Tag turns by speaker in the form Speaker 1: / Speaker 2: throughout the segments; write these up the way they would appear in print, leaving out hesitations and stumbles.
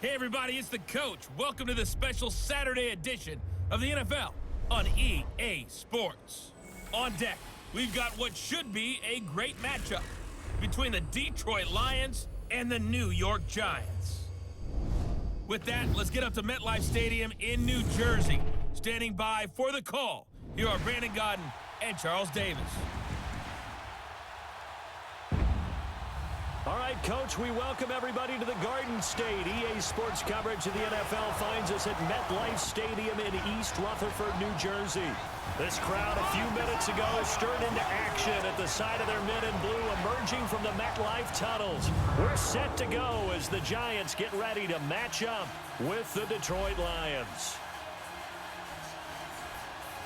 Speaker 1: Hey everybody, it's the coach. Welcome to the special Saturday edition of the NFL on EA Sports. On deck, we've got what should be a great matchup between the Detroit Lions and the New York Giants. With that, let's get up to MetLife Stadium in New Jersey. Standing by for the call, here are Brandon Godden and Charles Davis.
Speaker 2: All right, Coach, we welcome everybody to the Garden State. EA Sports coverage of the NFL finds us at MetLife Stadium in East Rutherford, New Jersey. This crowd a few minutes ago stirred into action at the side of their men in blue emerging from the MetLife tunnels. We're set to go as the Giants get ready to match up with the Detroit Lions.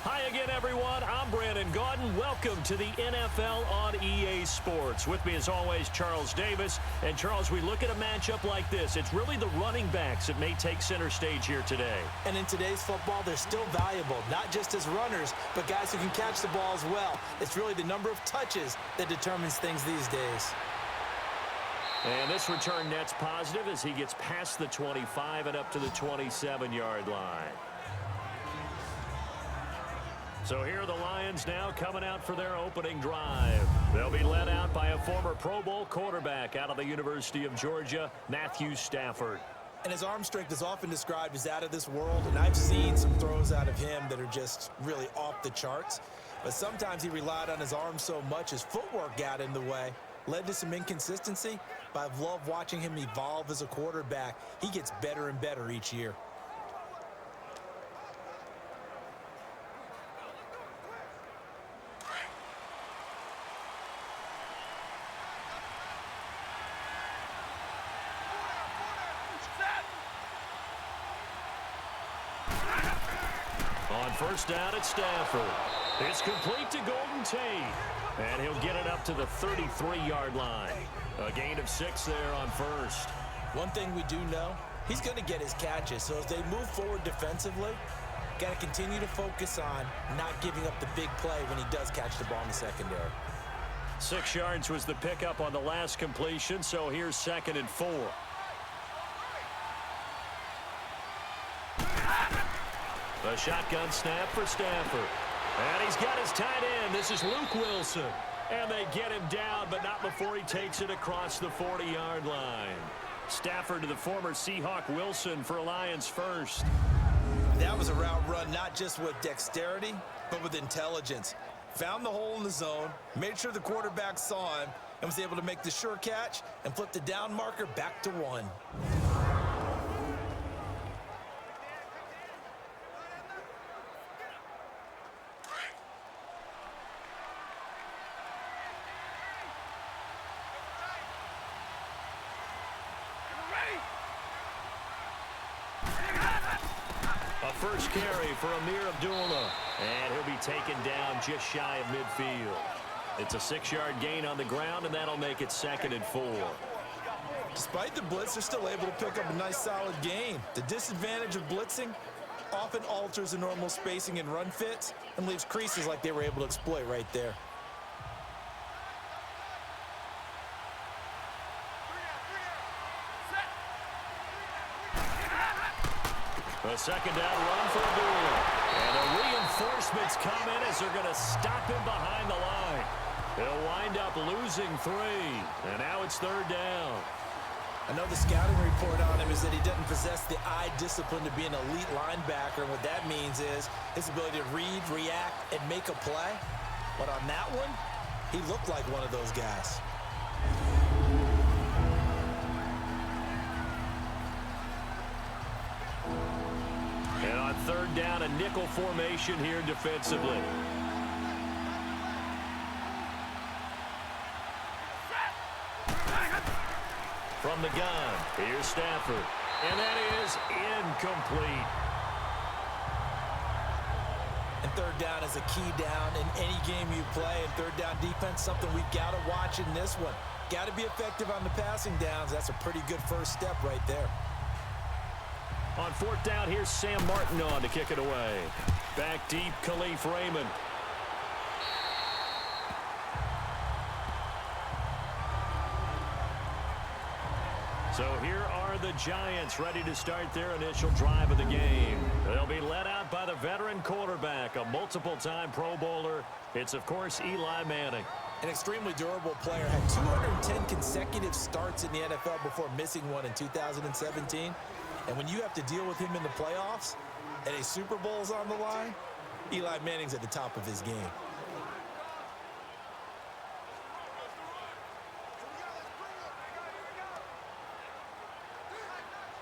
Speaker 2: Hi again, everyone. I'm Brandon Godden. Welcome to the NFL on EA Sports. With me, as always, Charles Davis. And, Charles, we look at a matchup like this. It's really the running backs that may take center stage here today.
Speaker 3: And in today's football, they're still valuable, not just as runners, but guys who can catch the ball as well. It's really the number of touches that determines things these days.
Speaker 2: And this return net's positive as he gets past the 25 and up to the 27-yard line. So here are the Lions now coming out for their opening drive. They'll be led out by a former Pro Bowl quarterback out of the University of Georgia, Matthew Stafford.
Speaker 3: And his arm strength is often described as out of this world, and I've seen some throws out of him that are just really off the charts. But sometimes he relied on his arm so much his footwork got in the way, led to some inconsistency. But I've loved watching him evolve as a quarterback. He gets better and better each year.
Speaker 2: On first down, it's Stafford. It's complete to Golden Tate. And he'll get it up to the 33-yard line. A gain of 6 there on first.
Speaker 3: One thing we do know, he's going to get his catches. So as they move forward defensively, got to continue to focus on not giving up the big play when he does catch the ball in the secondary.
Speaker 2: 6 yards was the pickup on the last completion, so here's 2nd and 4. A shotgun snap for Stafford. And he's got his tight end. This is Luke Wilson. And they get him down, but not before he takes it across the 40-yard line. Stafford to the former Seahawk Wilson for Lions first.
Speaker 3: That was a route run not just with dexterity, but with intelligence. Found the hole in the zone, made sure the quarterback saw him, and was able to make the sure catch and flip the down marker back to 1.
Speaker 2: First carry for Amir Abdullah. And he'll be taken down just shy of midfield. It's a 6-yard gain on the ground, and that'll make it 2nd and 4.
Speaker 3: Despite the blitz, they're still able to pick up a nice solid gain. The disadvantage of blitzing often alters the normal spacing and run fits and leaves creases like they were able to exploit right there.
Speaker 2: A 2nd down run for Abdullah. And the reinforcements come in as they're going to stop him behind the line. They'll wind up losing 3. And now it's 3rd down.
Speaker 3: I know the scouting report on him is that he doesn't possess the eye discipline to be an elite linebacker. And what that means is his ability to read, react, and make a play. But on that one, he looked like one of those guys.
Speaker 2: And on 3rd down, a nickel formation here defensively. From the gun, here's Stafford. And that is incomplete.
Speaker 3: And 3rd down is a key down in any game you play. And 3rd down defense, something we've got to watch in this one. Got to be effective on the passing downs. That's a pretty good first step right there.
Speaker 2: On 4th down, here's Sam Martin on to kick it away. Back deep, Khalif Raymond. So here are the Giants ready to start their initial drive of the game. They'll be led out by the veteran quarterback, a multiple-time Pro Bowler. It's, of course, Eli Manning.
Speaker 3: An extremely durable player, had 210 consecutive starts in the NFL before missing one in 2017. And when you have to deal with him in the playoffs and a Super Bowl's on the line, Eli Manning's at the top of his game.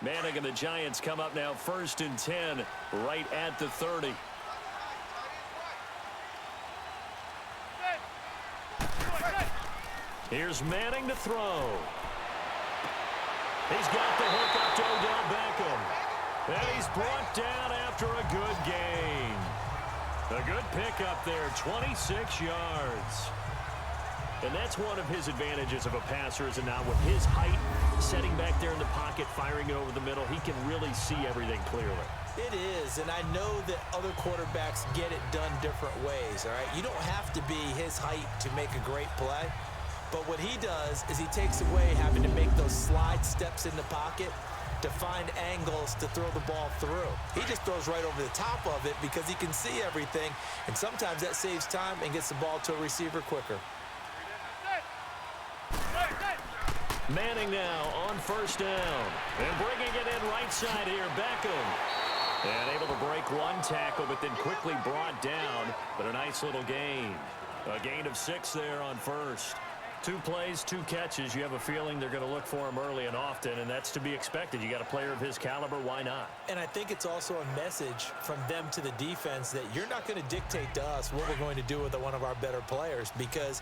Speaker 2: Manning and the Giants come up now 1st and 10, right at the 30. Here's Manning to throw. He's got the hook up to Odell Beckham. And he's brought down after a good gain. A good pickup there, 26 yards. And that's one of his advantages of a passer, is now with his height, setting back there in the pocket, firing it over the middle, he can really see everything clearly.
Speaker 3: It is, and I know that other quarterbacks get it done different ways, all right? You don't have to be his height to make a great play, but what he does is he takes away having to make those slide steps in the pocket to find angles to throw the ball through. He just throws right over the top of it because he can see everything, and sometimes that saves time and gets the ball to a receiver quicker.
Speaker 2: Manning now on 1st down. And bringing it in right side here, Beckham. And able to break one tackle, but then quickly brought down. But a nice little gain. A gain of 6 there on 1st. 2 plays, 2 catches. You have a feeling they're going to look for him early and often, and that's to be expected. You got a player of his caliber, why not?
Speaker 3: And I think it's also a message from them to the defense that you're not going to dictate to us what we're going to do with one of our better players, because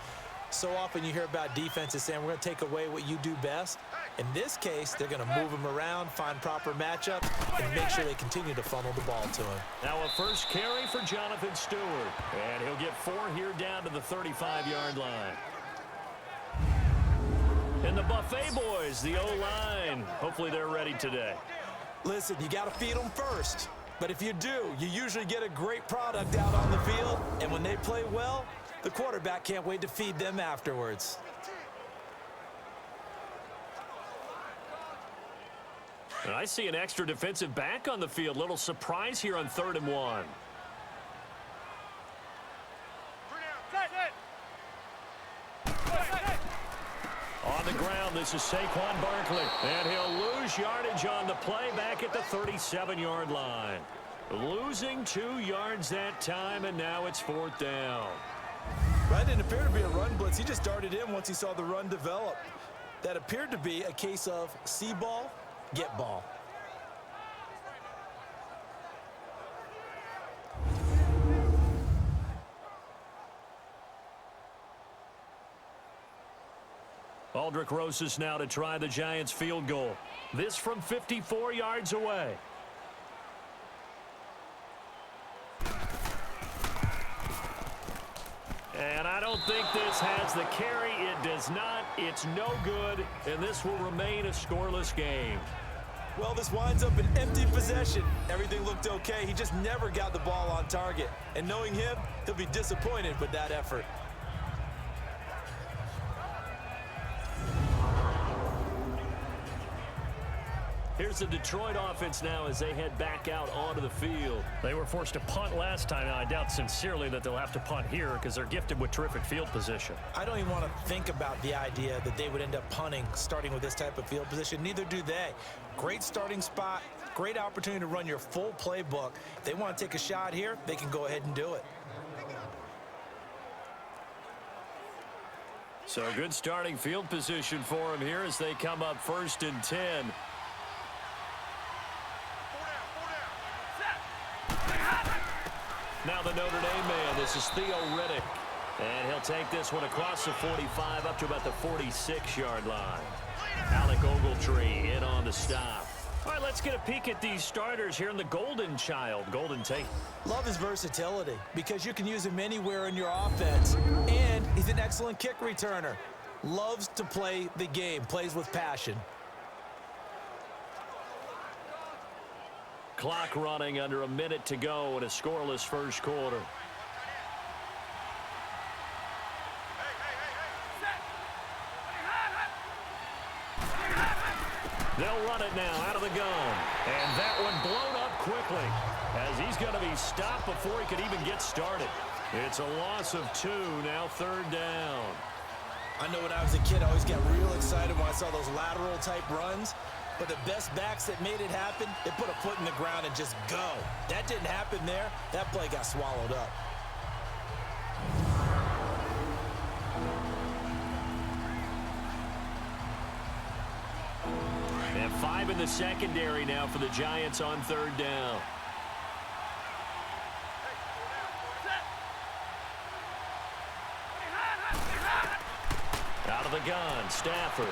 Speaker 3: so often you hear about defenses saying we're going to take away what you do best. In this case, they're going to move him around, find proper matchups, and make sure they continue to funnel the ball to him.
Speaker 2: Now a first carry for Jonathan Stewart. And he'll get 4 here down to the 35-yard line. And the Buffet boys, the O-line, hopefully they're ready today.
Speaker 3: Listen, you got to feed them first. But if you do, you usually get a great product out on the field. And when they play well, the quarterback can't wait to feed them afterwards.
Speaker 2: And I see an extra defensive back on the field. Little surprise here on 3rd and 1. On the ground, this is Saquon Barkley. And he'll lose yardage on the play back at the 37-yard line. Losing 2 yards that time, and now it's 4th down.
Speaker 3: That didn't appear to be a run blitz. He just darted in once he saw the run develop. That appeared to be a case of see ball, get ball.
Speaker 2: Aldrick Rosas now to try the Giants field goal. This from 54 yards away. And I don't think this has the carry. It does not. It's no good. And this will remain a scoreless game.
Speaker 3: Well, this winds up an empty possession. Everything looked okay. He just never got the ball on target. And knowing him, he'll be disappointed with that effort.
Speaker 2: Here's the Detroit offense now as they head back out onto the field. They were forced to punt last time. Now, I doubt sincerely that they'll have to punt here because they're gifted with terrific field position.
Speaker 3: I don't even want to think about the idea that they would end up punting starting with this type of field position. Neither do they. Great starting spot, great opportunity to run your full playbook. If they want to take a shot here, they can go ahead and do it.
Speaker 2: So good starting field position for them here as they come up 1st and 10. Now the Notre Dame man, this is Theo Riddick. And he'll take this one across the 45 up to about the 46-yard line. Alec Ogletree in on the stop. All right, let's get a peek at these starters here in the Golden Child, Golden Tate.
Speaker 3: Love his versatility because you can use him anywhere in your offense. And he's an excellent kick returner. Loves to play the game, plays with passion.
Speaker 2: Clock running under a minute to go in a scoreless first quarter. They'll run it now out of the gun. And that one blown up quickly as he's going to be stopped before he could even get started. It's a loss of 2, now 3rd down.
Speaker 3: I know when I was a kid, I always got real excited when I saw those lateral-type runs. But the best backs that made it happen, they put a foot in the ground and just go. That didn't happen there. That play got swallowed up.
Speaker 2: And 5 in the secondary now for the Giants on 3rd down. Out of the gun, Stafford.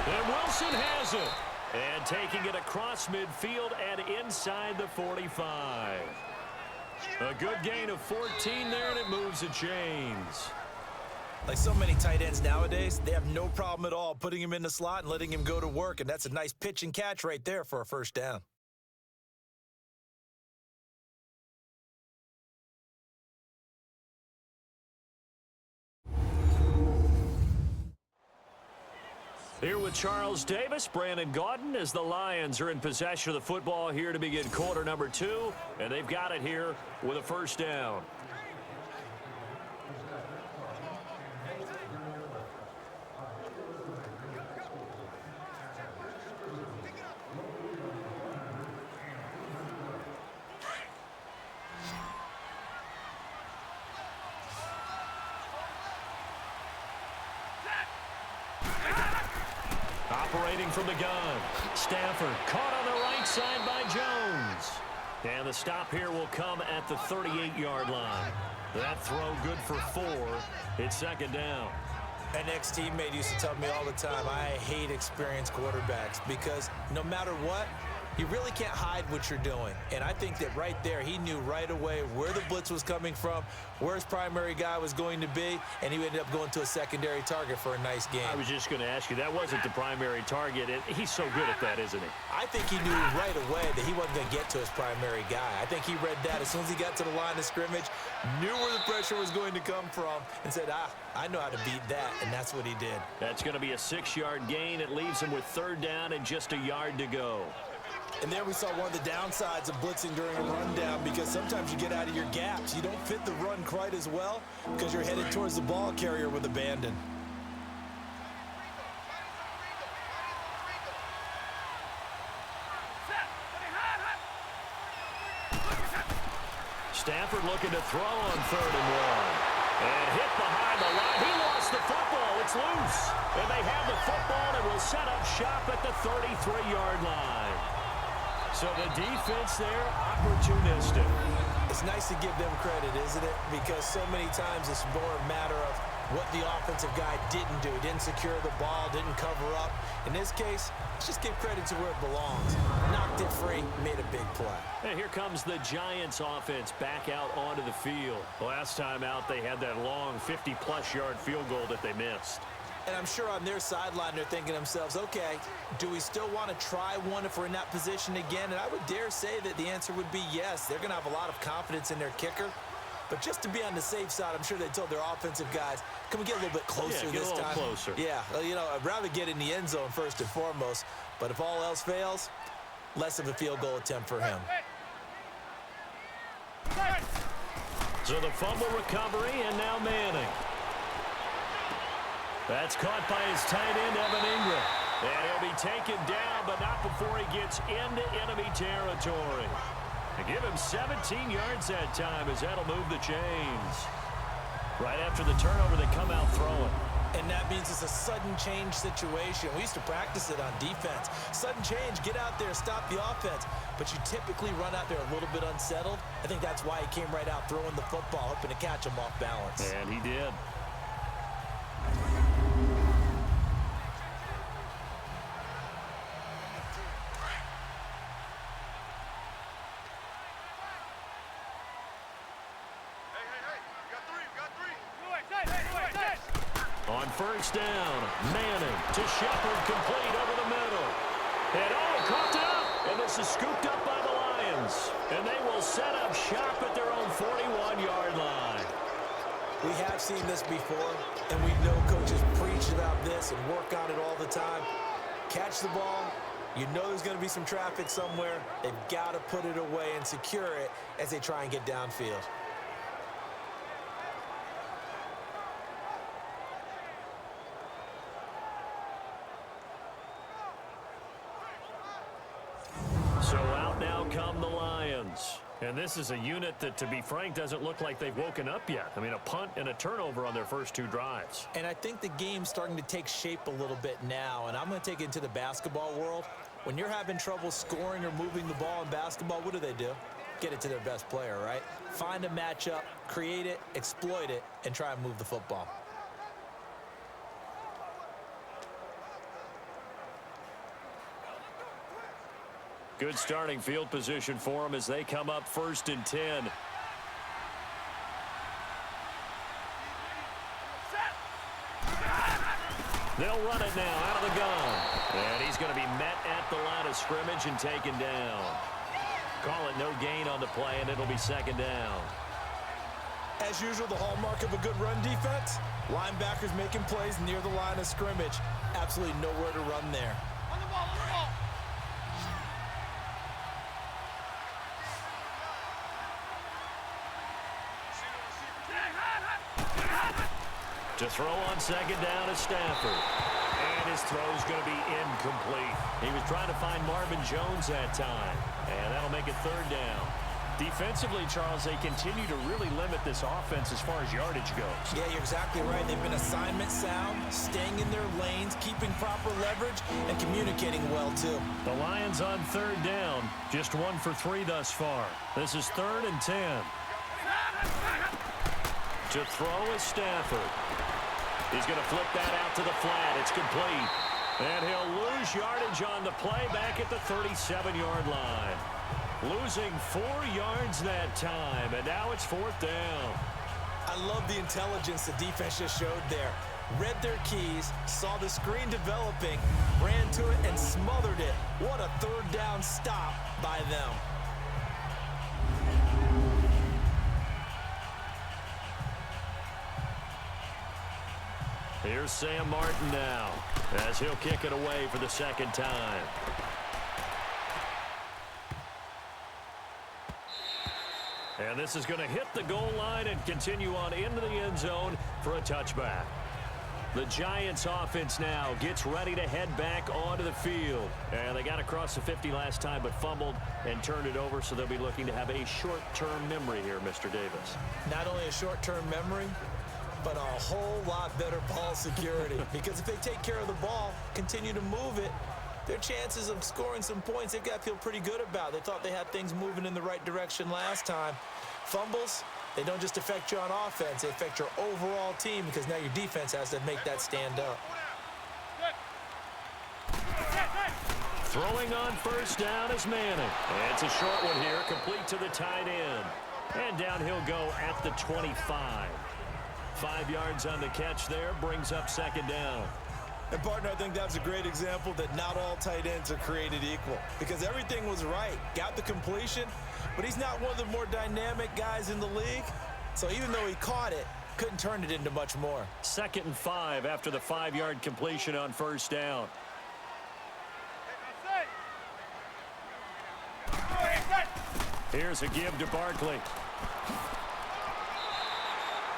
Speaker 2: And Wilson has it. And taking it across midfield and inside the 45. A good gain of 14 there, and it moves the chains.
Speaker 3: Like so many tight ends nowadays, they have no problem at all putting him in the slot and letting him go to work, and that's a nice pitch and catch right there for a 1st down.
Speaker 2: Here with Charles Davis, Brandon Gaudin, as the Lions are in possession of the football here to begin quarter number 2, and they've got it here with a 1st down. Operating from the gun. Stafford caught on the right side by Jones. And the stop here will come at the 38-yard line. That throw good for 4. It's 2nd down.
Speaker 3: An ex-teammate used to tell me all the time, I hate experienced quarterbacks because no matter what, you really can't hide what you're doing. And I think that right there, he knew right away where the blitz was coming from, where his primary guy was going to be, and he ended up going to a secondary target for a nice game.
Speaker 2: I was just going to ask you, that wasn't the primary target. He's so good at that, isn't he?
Speaker 3: I think he knew right away that he wasn't going to get to his primary guy. I think he read that as soon as he got to the line of scrimmage, knew where the pressure was going to come from, and said, I know how to beat that, and that's what he did.
Speaker 2: That's going to be a 6-yard gain. It leaves him with 3rd down and just a yard to go.
Speaker 3: And there we saw one of the downsides of blitzing during a rundown, because sometimes you get out of your gaps. You don't fit the run quite as well because you're headed towards the ball carrier with abandon.
Speaker 2: Stafford looking to throw on 3rd and 1. And hit behind the line. He lost the football. It's loose. And they have the football and will set up shop at the 33-yard line. So the defense there, opportunistic.
Speaker 3: It's nice to give them credit, isn't it? Because so many times it's more a matter of what the offensive guy didn't do. Didn't secure the ball, didn't cover up. In this case, let's just give credit to where it belongs. Knocked it free, made a big play.
Speaker 2: And here comes the Giants offense back out onto the field. Last time out, they had that long 50-plus yard field goal that they missed.
Speaker 3: And I'm sure on their sideline, they're thinking to themselves, okay, do we still want to try one if we're in that position again? And I would dare say that the answer would be yes. They're going to have a lot of confidence in their kicker. But just to be on the safe side, I'm sure they told their offensive guys, can we get a little bit closer this time?
Speaker 2: Closer.
Speaker 3: Yeah, well, you know, I'd rather get in the end zone first and foremost. But if all else fails, less of a field goal attempt for him.
Speaker 2: So the fumble recovery, and now Manning. That's caught by his tight end, Evan Ingram. And he'll be taken down, but not before he gets into enemy territory. And give him 17 yards that time, as that'll move the chains. Right after the turnover, they come out throwing.
Speaker 3: And that means it's a sudden change situation. We used to practice it on defense. Sudden change, get out there, stop the offense. But you typically run out there a little bit unsettled. I think that's why he came right out throwing the football, hoping to catch him off balance.
Speaker 2: And he did. On 1st down, Manning to Shepard, complete over the middle. And caught it up. And this is scooped up by the Lions. And they will set up shop at their own 41-yard line.
Speaker 3: We have seen this before, and we know coaches preach about this and work on it all the time. Catch the ball, You know there's going to be some traffic somewhere. They've got to put it away and secure it as they try and get downfield.
Speaker 2: So out now come the Lions. And this is a unit that, to be frank, doesn't look like they've woken up yet. I mean, a punt and a turnover on their first 2 drives.
Speaker 3: And I think the game's starting to take shape a little bit now, and I'm going to take it into the basketball world. When you're having trouble scoring or moving the ball in basketball, what do? Get it to their best player, right? Find a matchup, create it, exploit it, and try and move the football.
Speaker 2: Good starting field position for them as they come up 1st and 10. They'll run it now out of the gun. And he's going to be met at the line of scrimmage and taken down. Call it no gain on the play, and it'll be 2nd down.
Speaker 3: As usual, the hallmark of a good run defense, linebackers making plays near the line of scrimmage. Absolutely nowhere to run there.
Speaker 4: On the ball, on the ball.
Speaker 2: To throw on 2nd down is Stafford. And his throw's going to be incomplete. He was trying to find Marvin Jones that time. And that'll make it 3rd down. Defensively, Charles, they continue to really limit this offense as far as yardage goes.
Speaker 3: Yeah, you're exactly right. They've been assignment sound, staying in their lanes, keeping proper leverage, and communicating well, too.
Speaker 2: The Lions on 3rd down. Just 1 for 3 thus far. This is 3rd and 10. To throw is Stafford. He's going to flip that out to the flat. It's complete. And he'll lose yardage on the play back at the 37-yard line. Losing 4 yards that time, and now it's 4th down.
Speaker 3: I love the intelligence the defense just showed there. Read their keys, saw the screen developing, ran to it, and smothered it. What a 3rd down stop by them.
Speaker 2: Here's Sam Martin now, as he'll kick it away for the 2nd time. And this is going to hit the goal line and continue on into the end zone for a touchback. The Giants offense now gets ready to head back onto the field. And they got across the 50 last time but fumbled and turned it over, so they'll be looking to have a short-term memory here, Mr. Davis.
Speaker 3: Not only a short-term memory, but a whole lot better ball security. Because if they take care of the ball, continue to move it, their chances of scoring some points, they've got to feel pretty good about. They thought they had things moving in the right direction last time. Fumbles, they don't just affect you on offense, they affect your overall team because now your defense has to make that stand up.
Speaker 2: Throwing on 1st down is Manning. And it's a short one here, complete to the tight end. And down he'll go at the 25. 5 yards on the catch there, brings up 2nd down.
Speaker 3: And, partner, I think that's a great example that not all tight ends are created equal because everything was right. Got the completion, but he's not one of the more dynamic guys in the league. So even though he caught it, couldn't turn it into much more.
Speaker 2: 2nd and 5 after the 5-yard completion on 1st down. Here's a give to Barkley.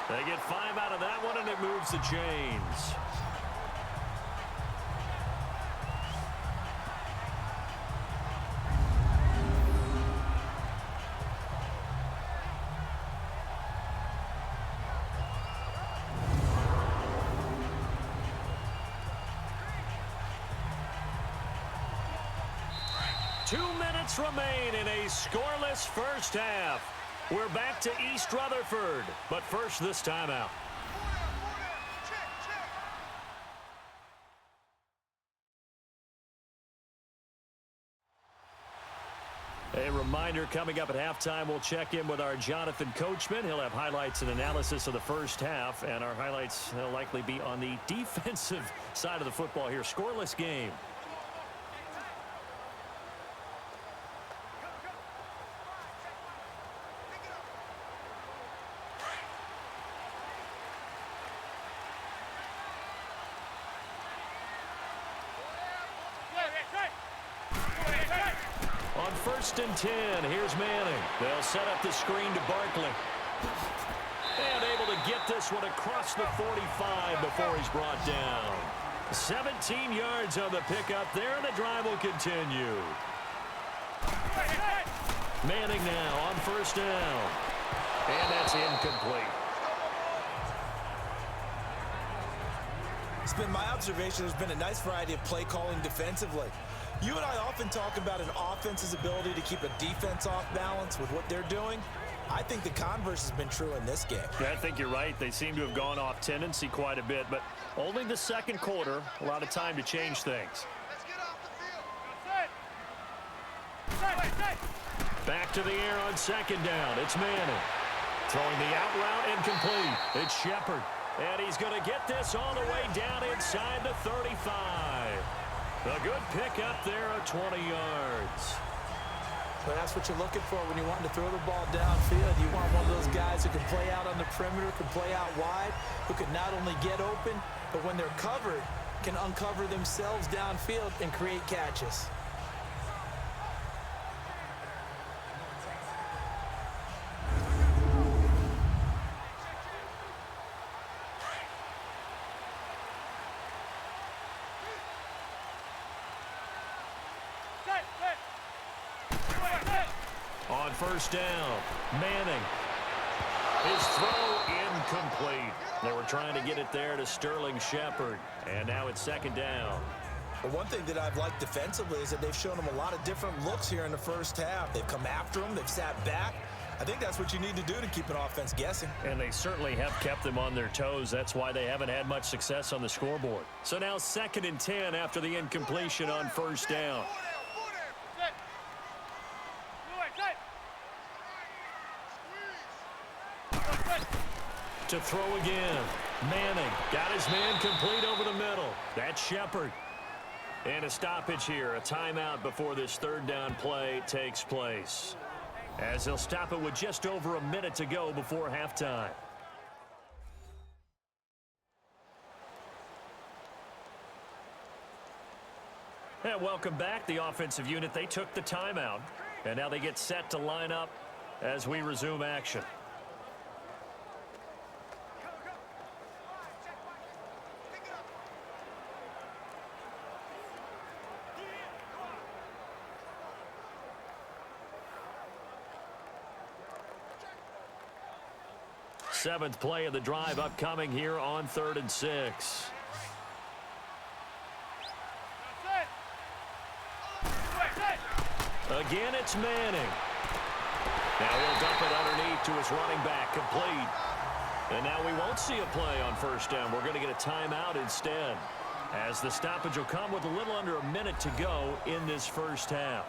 Speaker 2: They get 5 out of that one, and it moves the chains. Remain in a scoreless first half. We're back to East Rutherford, but first this timeout. A reminder coming up at halftime, we'll check in with our Jonathan Coachman. He'll have highlights and analysis of the first half, and our highlights will likely be on the defensive side of the football here. Scoreless game. first and 10. Here's Manning. They'll set up the screen to Barkley. And able to get this one across the 45 before he's brought down. 17 yards on the pickup there, and the drive will continue. Manning now on first down. And that's incomplete.
Speaker 3: It's been my observation there's been a nice variety of play calling defensively. You and I often talk about an offense's ability to keep a defense off balance with what they're doing. I think the converse has been true in this game.
Speaker 2: Yeah, I think you're right. They seem to have gone off tendency quite a bit, but only the second quarter, a lot of time to change things.
Speaker 4: Let's get off the field.
Speaker 2: Back to the air on second down. It's Manning. Throwing the out route incomplete. It's Shepard. And he's going to get this all the way down inside the 35. A good pickup there of 20 yards.
Speaker 3: But that's what you're looking for when you want to throw the ball downfield. You want one of those guys who can play out on the perimeter, can play out wide, who can not only get open, but when they're covered, can uncover themselves downfield and create catches.
Speaker 2: On first down, Manning. His throw incomplete. They were trying to get it there to Sterling Shepard. And now it's second down.
Speaker 3: But one thing that I've liked defensively is that they've shown them a lot of different looks here in the first half. They've come after them. They've sat back. I think that's what you need to do to keep an offense guessing.
Speaker 2: And they certainly have kept them on their toes. That's why they haven't had much success on the scoreboard. So now second and 10 after the incompletion on first down. To throw again. Manning got his man complete over the middle. That's Shepard. And a stoppage here, a timeout before this third down play takes place. As they'll stop it with just over a minute to go before halftime. And welcome back, the offensive unit. They took the timeout, and now they get set to line up as we resume action. Seventh play of the drive upcoming here on 3rd and 6. Again, it's Manning. Now he'll dump it underneath to his running back, complete. And now we won't see a play on first down. We're going to get a timeout instead, as the stoppage will come with a little under a minute to go in this first half.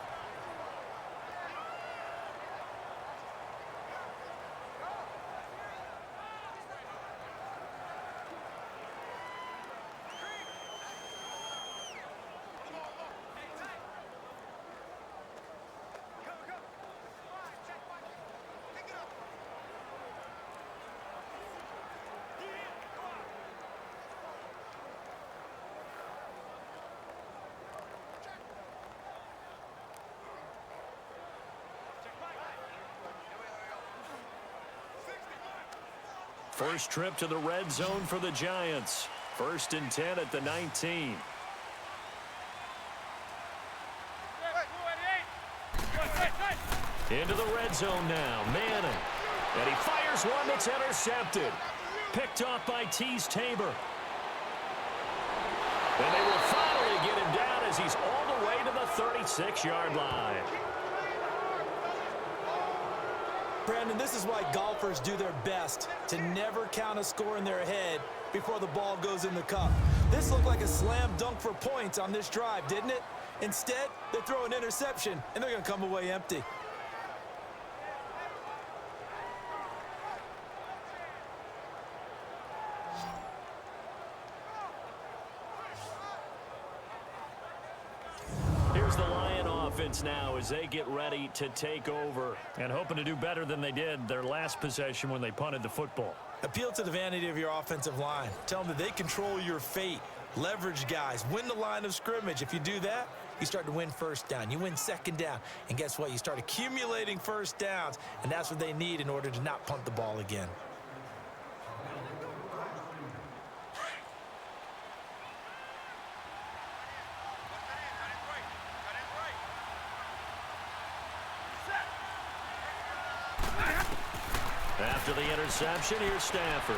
Speaker 2: First trip to the red zone for the Giants. 1st and 10 at the 19. Into the red zone now. Manning. And he fires one that's intercepted. Picked off by Tease Tabor. And they will finally get him down as he's all the way to the 36-yard line.
Speaker 3: Brandon, this is why golfers do their best to never count a score in their head before the ball goes in the cup. This looked like a slam dunk for points on this drive, didn't it? Instead, they throw an interception, and they're going to come away empty.
Speaker 2: Here's the Lion offense now as they get ready to take over and hoping to do better than they did their last possession when they punted the football.
Speaker 3: Appeal to the vanity of your offensive line. Tell them that they control your fate. Leverage guys. Win the line of scrimmage. If you do that, you start to win first down. You win second down. And guess what? You start accumulating first downs. And that's what they need in order to not punt the ball again.
Speaker 2: After the interception, here's Stafford.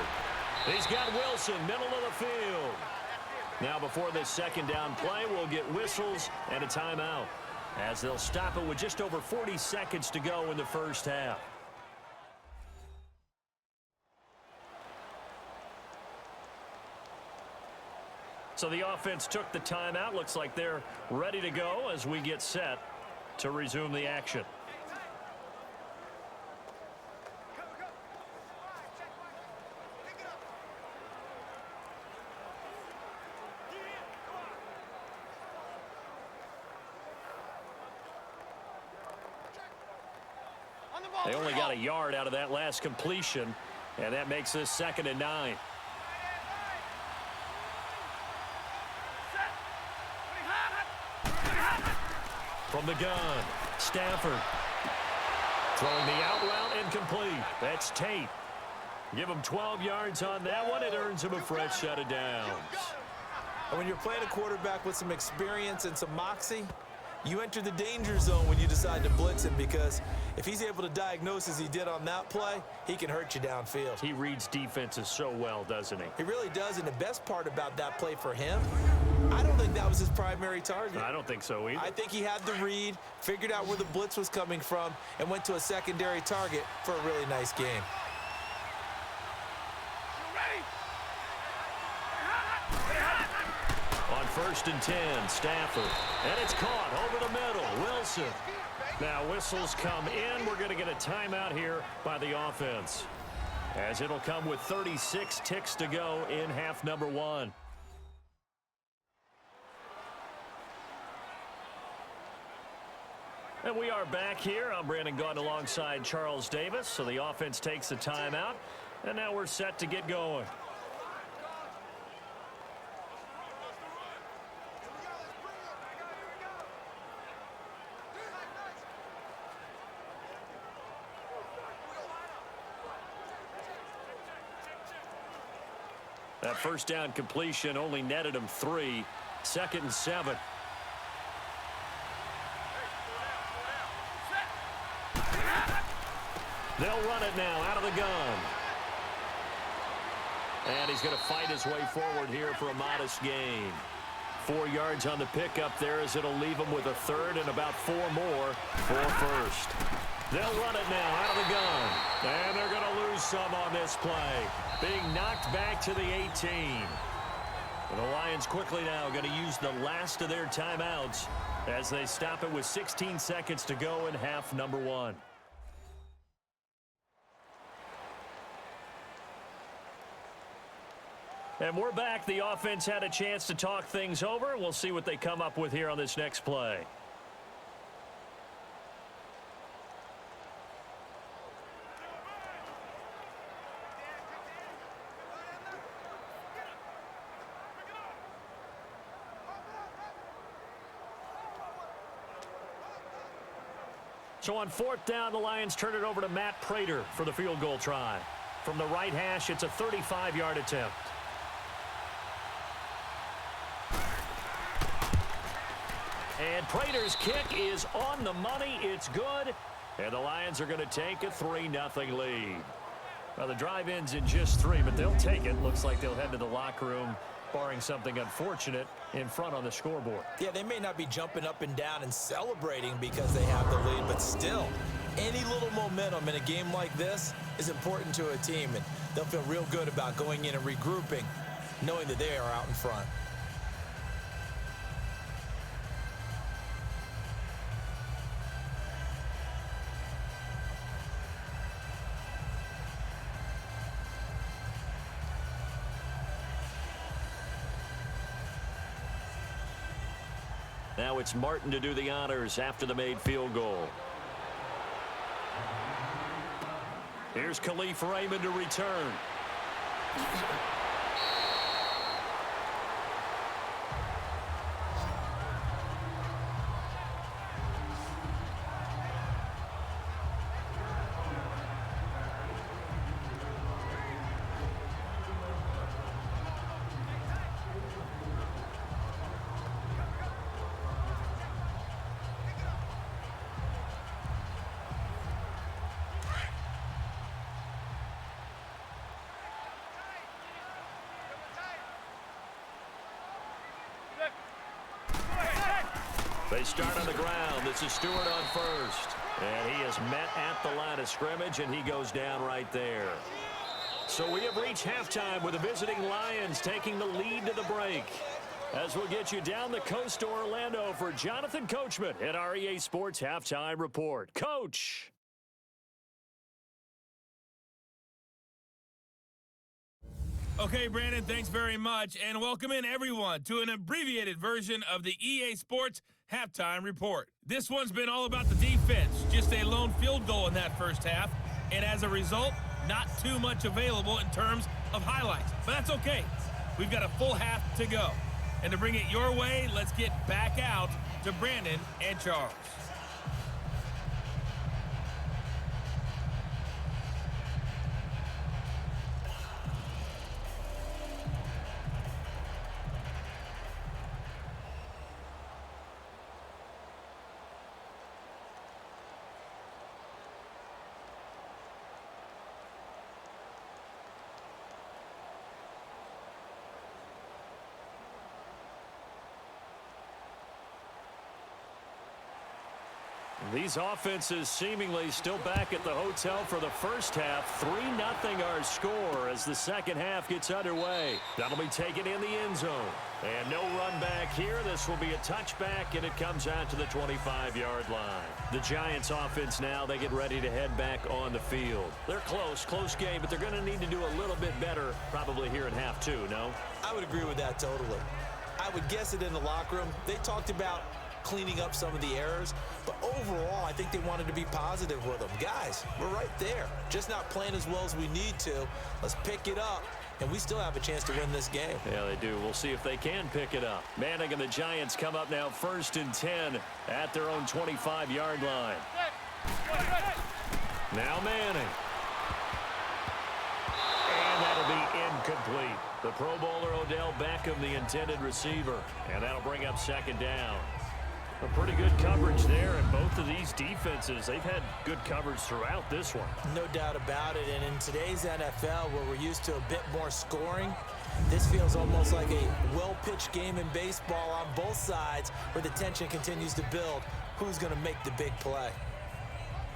Speaker 2: He's got Wilson, middle of the field. Now before this second down play, we'll get whistles and a timeout, as they'll stop it with just over 40 seconds to go in the first half. So the offense took the timeout. Looks like they're ready to go as we get set to resume the action. They only got a yard out of that last completion, and that makes this 2nd and 9. From the gun, Stafford. Throwing the out route incomplete. That's Tate. Give him 12 yards on that one. It earns him a fresh set of downs.
Speaker 3: And when you're playing a quarterback with some experience and some moxie, you enter the danger zone when you decide to blitz him, because if he's able to diagnose as he did on that play, he can hurt you downfield.
Speaker 2: He reads defenses so well, doesn't he?
Speaker 3: He really does, and the best part about that play for him, I don't think that was his primary target.
Speaker 2: I don't think so either.
Speaker 3: I think he had the read, figured out where the blitz was coming from, and went to a secondary target for a really nice game.
Speaker 2: On 1st and 10, Stafford. And it's caught over the middle. Wilson. Now whistles come in. We're going to get a timeout here by the offense, as it'll come with 36 ticks to go in half number 1. And we are back here. I'm Brandon Gaudin alongside Charles Davis. So the offense takes a timeout, and now we're set to get going. That first down completion only netted him 3. 2nd and 7. They'll run it now out of the gun. And he's going to fight his way forward here for a modest gain. 4 yards on the pickup there, as it'll leave him with a 3rd and about 4 more for 1st. They'll run it now out of the gun. And they're going to lose some on this play, being knocked back to the 18. And the Lions quickly now going to use the last of their timeouts as they stop it with 16 seconds to go in half number 1. And we're back. The offense had a chance to talk things over. We'll see what they come up with here on this next play. So on 4th down, the Lions turn it over to Matt Prater for the field goal try. From the right hash, it's a 35-yard attempt. And Prater's kick is on the money. It's good. And the Lions are going to take a 3-0 lead. Well, the drive ends in just 3, but they'll take it. Looks like they'll head to the locker room, barring something unfortunate, in front on the scoreboard.
Speaker 3: Yeah, they may not be jumping up and down and celebrating because they have the lead, but still, any little momentum in a game like this is important to a team, and they'll feel real good about going in and regrouping, knowing that they are out in front.
Speaker 2: Now it's Martin to do the honors after the made field goal. Here's Khalif Raymond to return. They start on the ground. This is Stewart on first. And he is met at the line of scrimmage, and he goes down right there. So we have reached halftime with the visiting Lions taking the lead to the break. As we'll get you down the coast to Orlando for Jonathan Coachman at our EA Sports Halftime Report. Coach!
Speaker 1: Okay, Brandon, thanks very much, and welcome in everyone to an abbreviated version of the EA Sports Halftime Report. This one's been all about the defense, just a lone field goal in that first half, and as a result, not too much available in terms of highlights. But that's okay. We've got a full half to go. And to bring it your way, let's get back out to Brandon and Charles.
Speaker 2: These offenses seemingly still back at the hotel for the first half. 3-0 our score as the second half gets underway. That'll be taken in the end zone. And no run back here. This will be a touchback, and it comes out to the 25-yard line. The Giants offense now, they get ready to head back on the field. They're close game, but they're going to need to do a little bit better probably here in half two, no?
Speaker 3: I would agree with that totally. I would guess it in the locker room. They talked about cleaning up some of the errors, but overall I think they wanted to be positive with them. Guys, we're right there, just not playing as well as we need to. Let's pick it up, and we still have a chance to win this game.
Speaker 2: Yeah, they do. We'll see if they can pick it up. Manning and the Giants come up now 1st and 10 at their own 25-yard line. Now Manning. And that'll be incomplete. The Pro Bowler Odell Beckham, the intended receiver, and that'll bring up 2nd down. A pretty good coverage there, and both of these defenses, they've had good coverage throughout this one.
Speaker 3: No doubt about it, and in today's NFL, where we're used to a bit more scoring, this feels almost like a well-pitched game in baseball on both sides, where the tension continues to build. Who's going to make the big play?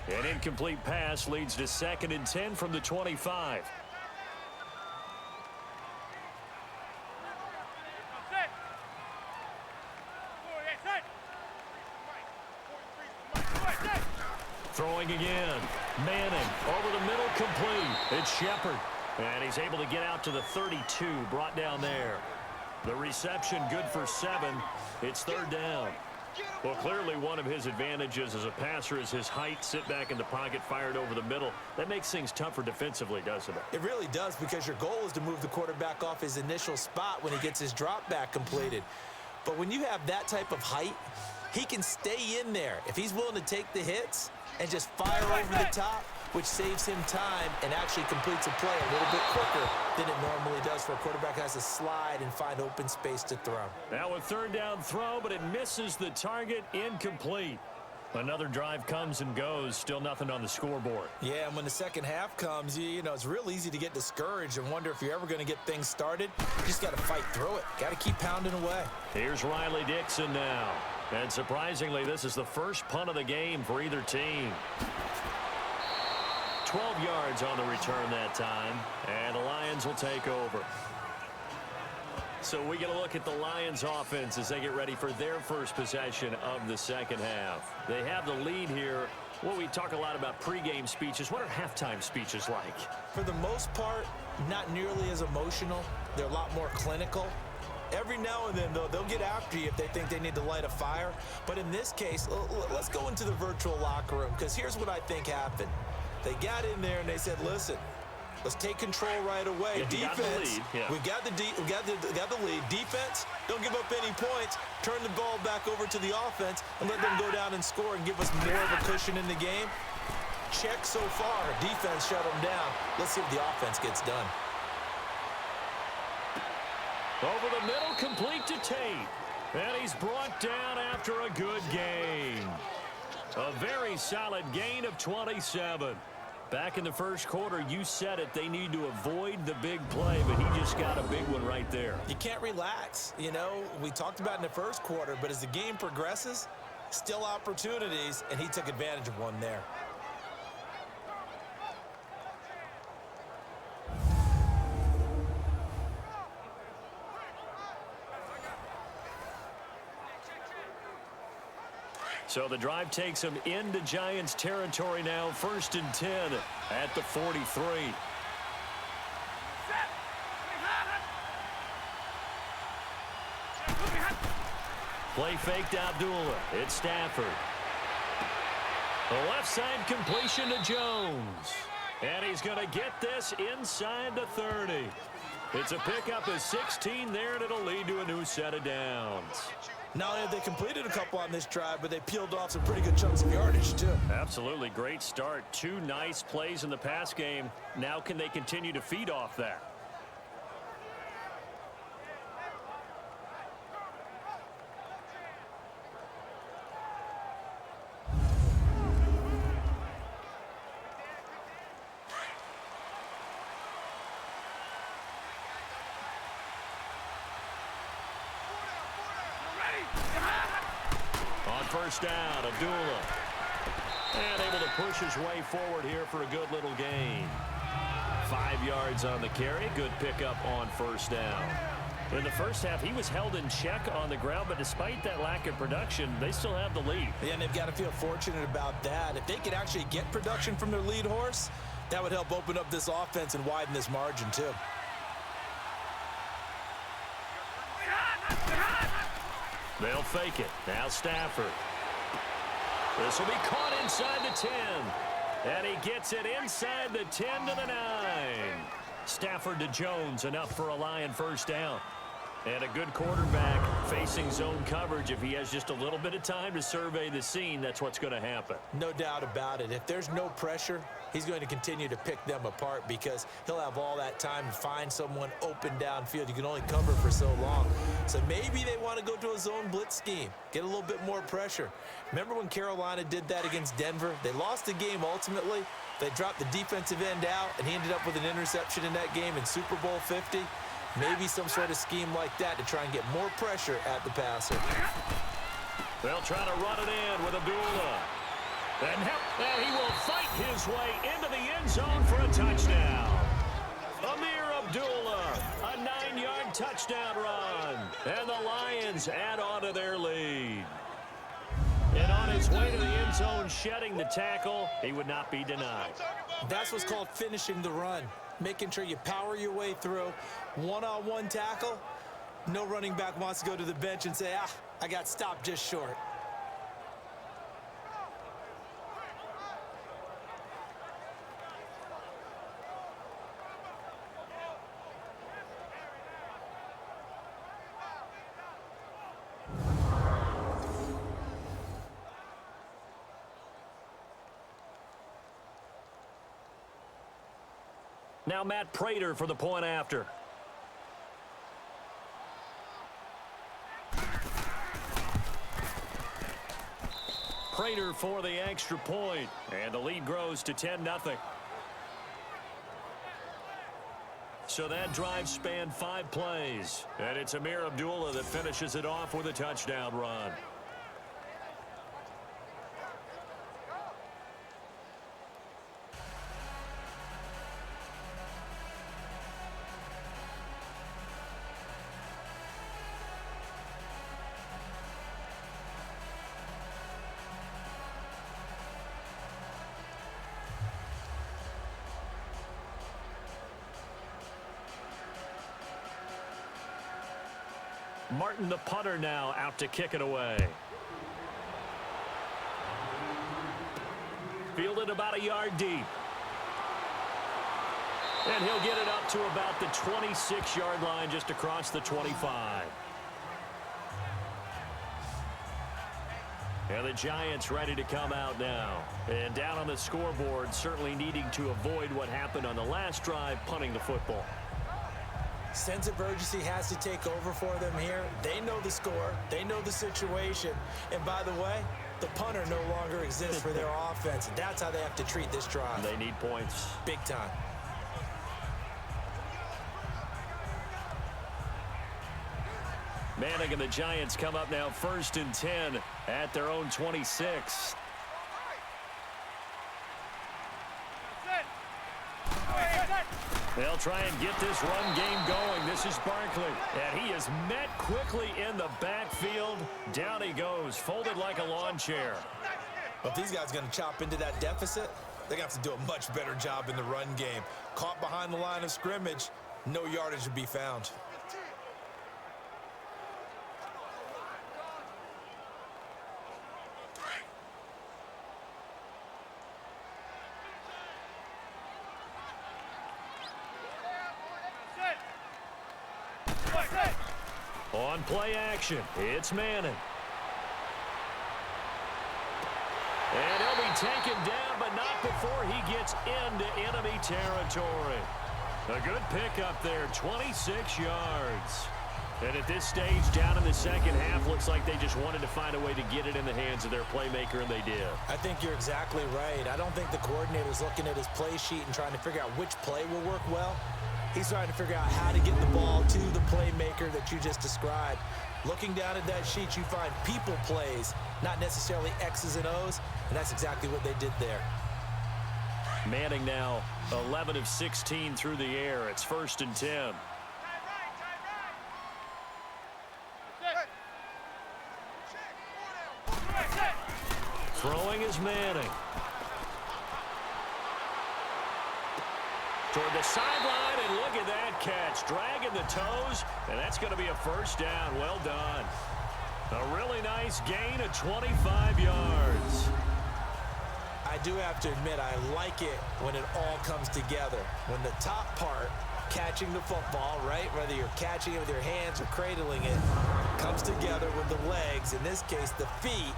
Speaker 2: An incomplete pass leads to 2nd and 10 from the 25. Throwing again. Manning over the middle, complete. It's Shepard. And he's able to get out to the 32, brought down there. The reception good for 7. It's 3rd down. Well, clearly one of his advantages as a passer is his height. Sit back in the pocket, fired over the middle. That makes things tougher defensively, doesn't it?
Speaker 3: It really does, because your goal is to move the quarterback off his initial spot when he gets his drop back completed. But when you have that type of height, he can stay in there. If he's willing to take the hits and just fire over the top, which saves him time and actually completes a play a little bit quicker than it normally does for a quarterback who has to slide and find open space to throw.
Speaker 2: Now a 3rd down throw, but it misses the target, incomplete. Another drive comes and goes, still nothing on the scoreboard.
Speaker 3: Yeah, and when the second half comes, you know, it's real easy to get discouraged and wonder if you're ever going to get things started. You just got to fight through it. Got to keep pounding away.
Speaker 2: Here's Riley Dixon now. And surprisingly, this is the first punt of the game for either team. 12 yards on the return that time, and the Lions will take over. So we get a look at the Lions offense as they get ready for their first possession of the second half. They have the lead here. Well, we talk a lot about pregame speeches. What are halftime speeches like?
Speaker 3: For the most part, not nearly as emotional. They're a lot more clinical. Every now and then, though, they'll get after you if they think they need to light a fire. But in this case, let's go into the virtual locker room, because here's what I think happened. They got in there and they said, listen, let's take control right away.
Speaker 2: Yeah,
Speaker 3: defense,
Speaker 2: yeah.
Speaker 3: we got the lead. Defense, don't give up any points. Turn the ball back over to the offense and let them go down and score and give us more of a cushion in the game. Check so far. Defense shut them down. Let's see if the offense gets done.
Speaker 2: Over the middle, complete to Tate. And he's brought down after a good gain. A very solid gain of 27. Back in the first quarter, you said it, they need to avoid the big play, but he just got a big one right there.
Speaker 3: You can't relax. You know, we talked about in the first quarter, but as the game progresses, still opportunities, and he took advantage of one there.
Speaker 2: So the drive takes him into Giants territory now, 1st and 10 at the 43. Play faked Abdullah. It's Stafford. The left side completion to Jones. And he's going to get this inside the 30. It's a pickup of 16 there, and it'll lead to a new set of downs.
Speaker 3: Not only have they completed a couple on this drive, but they peeled off some pretty good chunks of yardage, too.
Speaker 2: Absolutely great start. 2 nice plays in the pass game. Now can they continue to feed off that? First down, Abdullah. And able to push his way forward here for a good little gain. 5 yards on the carry. Good pickup on first down. In the first half, he was held in check on the ground, but despite that lack of production, they still have the lead.
Speaker 3: Yeah, and they've got to feel fortunate about that. If they could actually get production from their lead horse, that would help open up this offense and widen this margin, too.
Speaker 2: They'll fake it. Now Stafford. This will be caught inside the 10. And he gets it inside the 10 to the 9. Stafford to Jones, enough for a Lion first down. And a good quarterback facing zone coverage. If he has just a little bit of time to survey the scene, that's what's going to happen.
Speaker 3: No doubt about it. If there's no pressure, he's going to continue to pick them apart because he'll have all that time to find someone open downfield. You can only cover for so long. So maybe they want to go to a zone blitz scheme, get a little bit more pressure. Remember when Carolina did that against Denver? They lost the game ultimately. They dropped the defensive end out, and he ended up with an interception in that game in Super Bowl 50. Maybe some sort of scheme like that to try and get more pressure at the passer.
Speaker 2: They'll try to run it in with Abdullah. And he will fight his way into the end zone for a touchdown. Amir Abdullah, a 9-yard touchdown run. And the Lions add on to their lead. And on his way to the end zone, shedding the tackle, he would not be denied.
Speaker 3: That's what's called finishing the run. Making sure you power your way through. One-on-one tackle. No running back wants to go to the bench and say, I got stopped just short.
Speaker 2: Now Matt Prater for the point after. Prater for the extra point, and the lead grows to 10-0. So that drive spanned 5 plays, and it's Amir Abdullah that finishes it off with a touchdown run. Martin, the punter, now out to kick it away. Fielded about a yard deep. And he'll get it up to about the 26-yard line, just across the 25. And the Giants ready to come out now. And down on the scoreboard, certainly needing to avoid what happened on the last drive, punting the football.
Speaker 3: Sense of urgency has to take over for them here. They know the score. They know the situation. And by the way, The punter no longer exists for their offense. That's how they have to treat this drive.
Speaker 2: They need points.
Speaker 3: Big time.
Speaker 2: Manning and the Giants come up now 1st and 10 at their own 26. They'll try and get this run game going. This is Barkley, and he is met quickly in the backfield. Down he goes, folded like a lawn chair.
Speaker 3: But if these guys are going to chop into that deficit, they're going to have to do a much better job in the run game. Caught behind the line of scrimmage, no yardage to be found.
Speaker 2: On play action, it's Manning. And he'll be taken down, but not before he gets into enemy territory. A good pickup there, 26 yards. And at this stage, down in the second half, looks like they just wanted to find a way to get it in the hands of their playmaker, and they did.
Speaker 3: I think you're exactly right. I don't think the coordinator's looking at his play sheet and trying to figure out which play will work well. He's trying to figure out how to get the ball to the playmaker that you just described. Looking down at that sheet, you find people plays, not necessarily X's and O's, and that's exactly what they did there.
Speaker 2: Manning now 11 of 16 through the air. It's 1st and 10. Throwing is Manning. Toward the sideline, and look at that catch. Dragging the toes, and that's going to be a 1st down. Well done. A really nice gain of 25 yards.
Speaker 3: I do have to admit, I like it when it all comes together. When the top part, catching the football, right, whether you're catching it with your hands or cradling it, comes together with the legs, in this case the feet,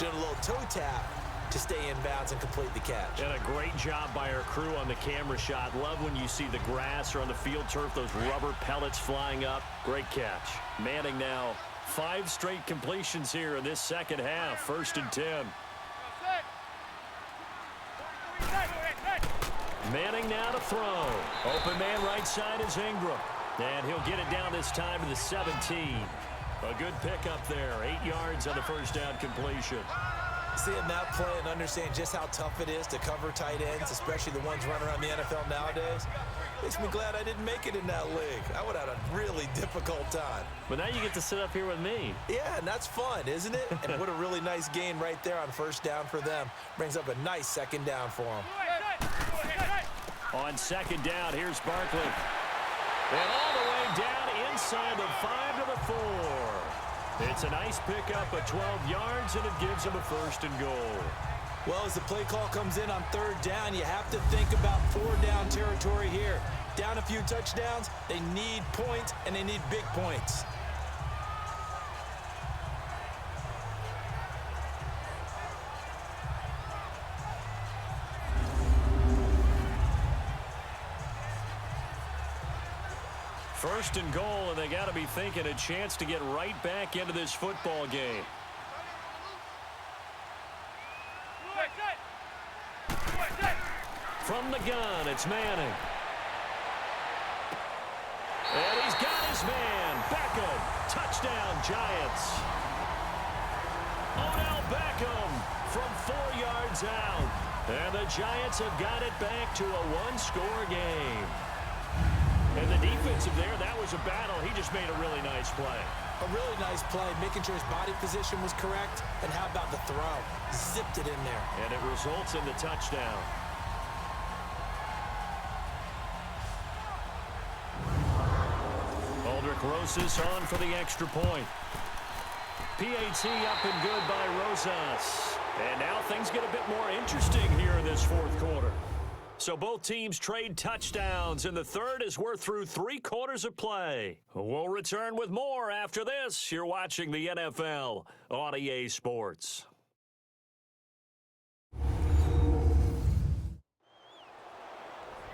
Speaker 3: doing a little toe tap to stay in bounds and complete the catch.
Speaker 2: And a great job by our crew on the camera shot. Love when you see the grass or on the field turf, those rubber pellets flying up. Great catch. Manning now 5 straight completions here in this second half. 1st and 10. Manning now to throw. Open man right side is Ingram. And he'll get it down this time to the 17. A good pickup there. 8 yards on the 1st down completion.
Speaker 3: Seeing that play and understand just how tough it is to cover tight ends, especially the ones running around the NFL nowadays, makes me glad I didn't make it in that league. I would have had a really difficult time.
Speaker 2: But now you get to sit up here with me.
Speaker 3: Yeah, and that's fun, isn't it? And what a really nice gain right there on 1st down for them. Brings up a nice 2nd down for them.
Speaker 2: On 2nd down, here's Barkley. And all the way down inside the 5 to the 4. It's a nice pickup of 12 yards, and it gives him a 1st and goal.
Speaker 3: Well, as the play call comes in on 3rd down, you have to think about 4-down territory here. Down a few touchdowns, they need points, and they need big points.
Speaker 2: First and goal, and they got to be thinking a chance to get right back into this football game. From the gun, it's Manning. And he's got his man. Beckham. Touchdown, Giants. Odell Beckham from 4 yards out. And the Giants have got it back to a 1-score game. And the defensive there, that was a battle. He just made a really nice play.
Speaker 3: A really nice play, making sure his body position was correct. And how about the throw? Zipped it in there.
Speaker 2: And it results in the touchdown. Aldrich Rosas on for the extra point. PAT up and good by Rosas. And now things get a bit more interesting here in this 4th quarter. So both teams trade touchdowns, and the 3rd as we're through 3 quarters of play. We'll return with more after this. You're watching the NFL on EA Sports.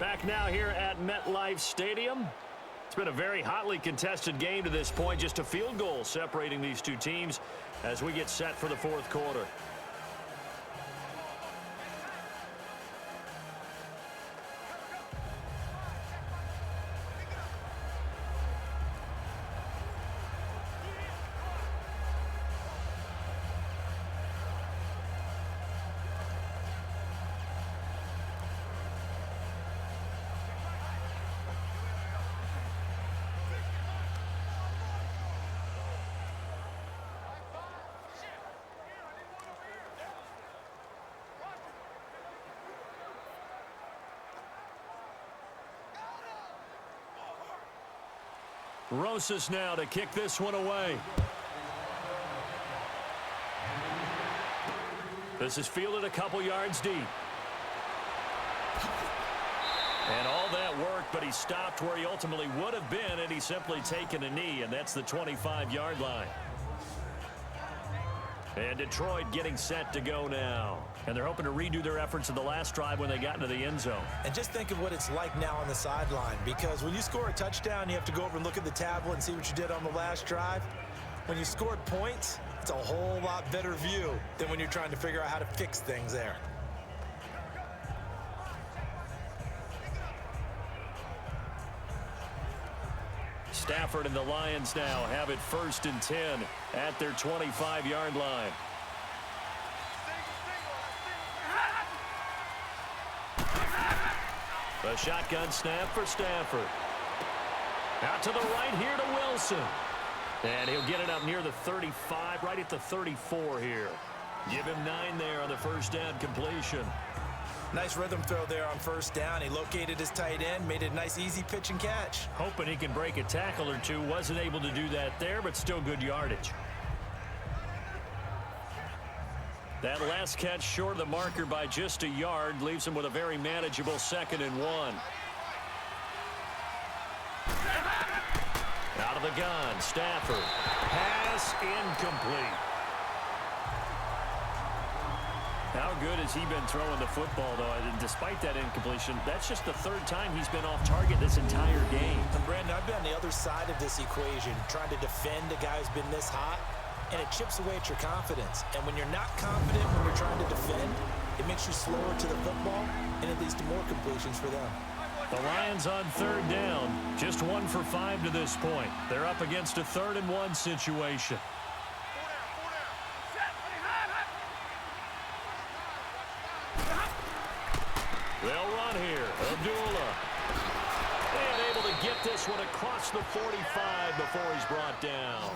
Speaker 2: Back now here at MetLife Stadium. It's been a very hotly contested game to this point. Just a field goal separating these two teams as we get set for the 4th quarter. Rosas now to kick this one away. This is fielded a couple yards deep. And all that work, but he stopped where he ultimately would have been, and he's simply taken a knee, and that's the 25-yard line. And Detroit getting set to go now. And they're hoping to redo their efforts in the last drive when they got into the end zone.
Speaker 3: And just think of what it's like now on the sideline, because when you score a touchdown, you have to go over and look at the tablet and see what you did on the last drive. When you scored points, it's a whole lot better view than when you're trying to figure out how to fix things there.
Speaker 2: Stafford and the Lions now have it 1st and 10 at their 25-yard line. The shotgun snap for Stafford. Out to the right here to Wilson. And he'll get it up near the 35, right at the 34 here. Give him 9 there on the first down completion.
Speaker 3: Nice rhythm throw there on first down. He located his tight end, made it a nice, easy pitch and catch.
Speaker 2: Hoping he can break a tackle or two. Wasn't able to do that there, but still good yardage. That last catch short of the marker by just a yard leaves him with a very manageable 2nd and 1. Out of the gun, Stafford. Pass incomplete. How good has he been throwing the football, though? And despite that incompletion, that's just the 3rd time he's been off target this entire game.
Speaker 3: And Brandon, I've been on the other side of this equation, trying to defend a guy who's been this hot, and it chips away at your confidence. And when you're not confident when you're trying to defend, it makes you slower to the football, and it leads to more completions for them.
Speaker 2: The Lions on 3rd down, just 1 for 5 to this point. They're up against a 3rd and 1 situation. They'll run here. Abdullah. And able to get this one across the 45 before he's brought down.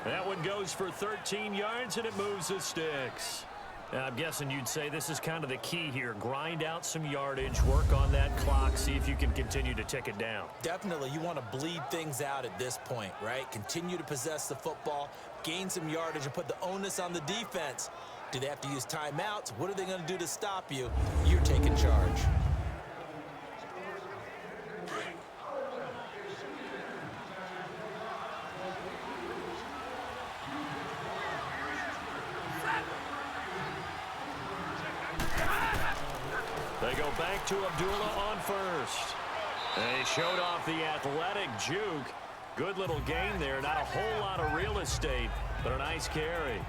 Speaker 2: That one goes for 13 yards, and it moves the sticks. Now, I'm guessing you'd say this is kind of the key here. Grind out some yardage, work on that clock, see if you can continue to tick it down.
Speaker 3: Definitely, you want to bleed things out at this point, right? Continue to possess the football, gain some yardage, and put the onus on the defense. Do they have to use timeouts? What are they going to do to stop you? You're taking charge.
Speaker 2: They go back to Abdullah on 1st. They showed off the athletic juke. Good little gain there. Not a whole lot of real estate, but a nice carry.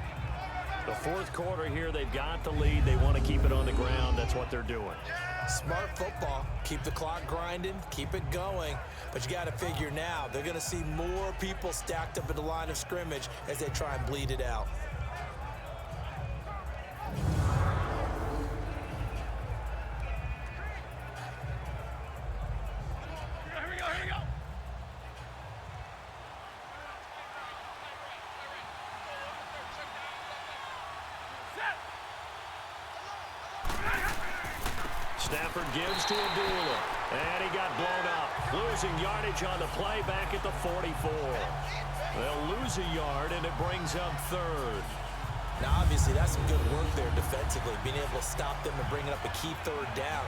Speaker 2: The 4th quarter here, they've got the lead. They want to keep it on the ground. That's what they're doing.
Speaker 3: Smart football. Keep the clock grinding. Keep it going. But you got to figure now, they're going to see more people stacked up at the line of scrimmage as they try and bleed it out.
Speaker 2: Stafford gives to Abdullah, and he got blown up. Losing yardage on the play back at the 44. They'll lose a yard, and it brings up 3rd.
Speaker 3: Now, obviously, that's some good work there defensively, being able to stop them and bring up a key 3rd down.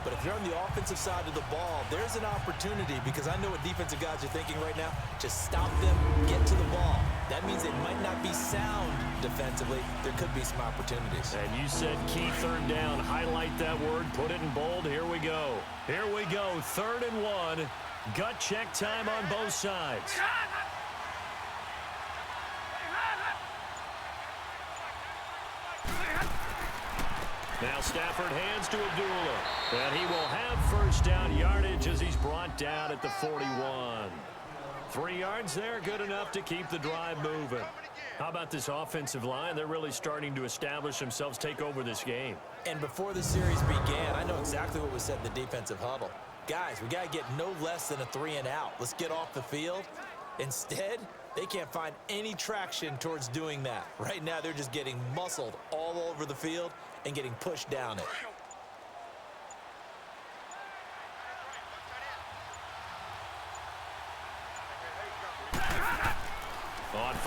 Speaker 3: But if you're on the offensive side of the ball, there's an opportunity, because I know what defensive guys are thinking right now. Just stop them, get to the ball. That means it might not be sound defensively. There could be some opportunities.
Speaker 2: And you said key 3rd down. Highlight that word. Put it in bold. Here we go. Here we go. 3rd and 1. Gut check time on both sides. Now Stafford hands to Abdullah. And he will have 1st down yardage as he's brought down at the 41. 3 yards there, good enough to keep the drive moving. How about this offensive line? They're really starting to establish themselves, take over this game.
Speaker 3: And before the series began, I know exactly what was said in the defensive huddle. Guys, we got to get no less than a 3 and out. Let's get off the field. Instead, they can't find any traction towards doing that. Right now, they're just getting muscled all over the field and getting pushed down it.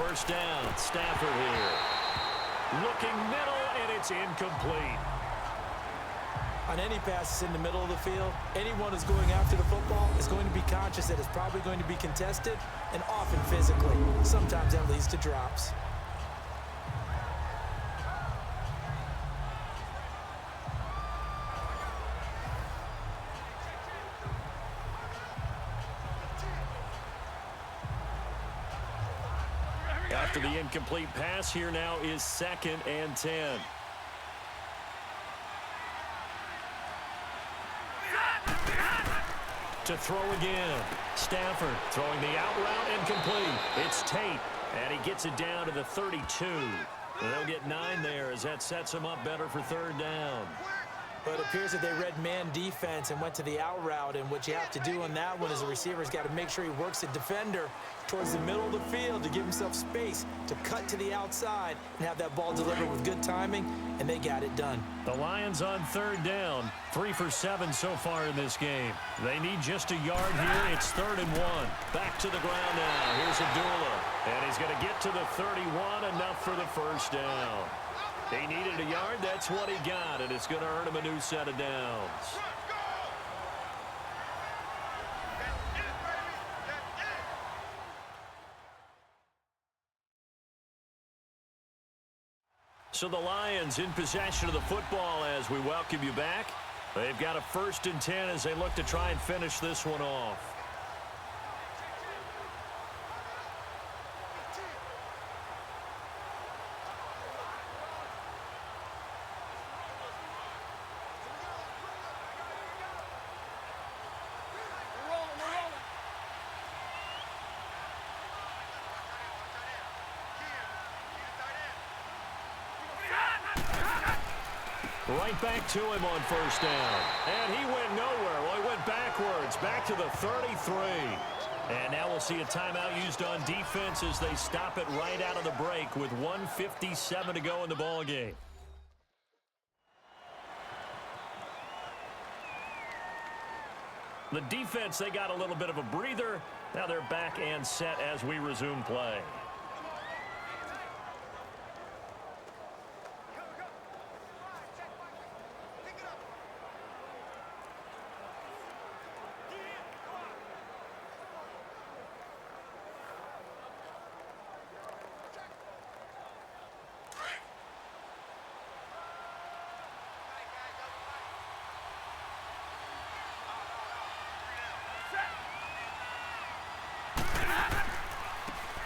Speaker 2: first down. Stafford here. Looking middle, and it's incomplete.
Speaker 3: On any passes in the middle of the field, anyone who's going after the football is going to be conscious that it's probably going to be contested, and often physically. Sometimes that leads to drops.
Speaker 2: After the incomplete pass, here now is 2nd and 10. To throw again. Stafford throwing the out route incomplete. It's Tate, and he gets it down to the 32. They'll get 9 there as that sets them up better for 3rd down.
Speaker 3: But it appears that they read man defense and went to the out route, and what you have to do on that one is the receiver's got to make sure he works the defender towards the middle of the field to give himself space to cut to the outside and have that ball delivered with good timing, and they got it done.
Speaker 2: The Lions on 3rd down, 3 for 7 so far in this game. They need just a yard here. It's 3rd and 1. Back to the ground now. Here's Abdullah, and he's going to get to the 31, enough for the first down. He needed a yard. That's what he got, and it's going to earn him a new set of downs. So the Lions in possession of the football as we welcome you back. They've got a 1st and 10 as they look to try and finish this one off. Right back to him on 1st down. And he went nowhere. Well, he went backwards, back to the 33. And now we'll see a timeout used on defense as they stop it right out of the break with 1:57 to go in the ballgame. The defense, they got a little bit of a breather. Now they're back and set as we resume play.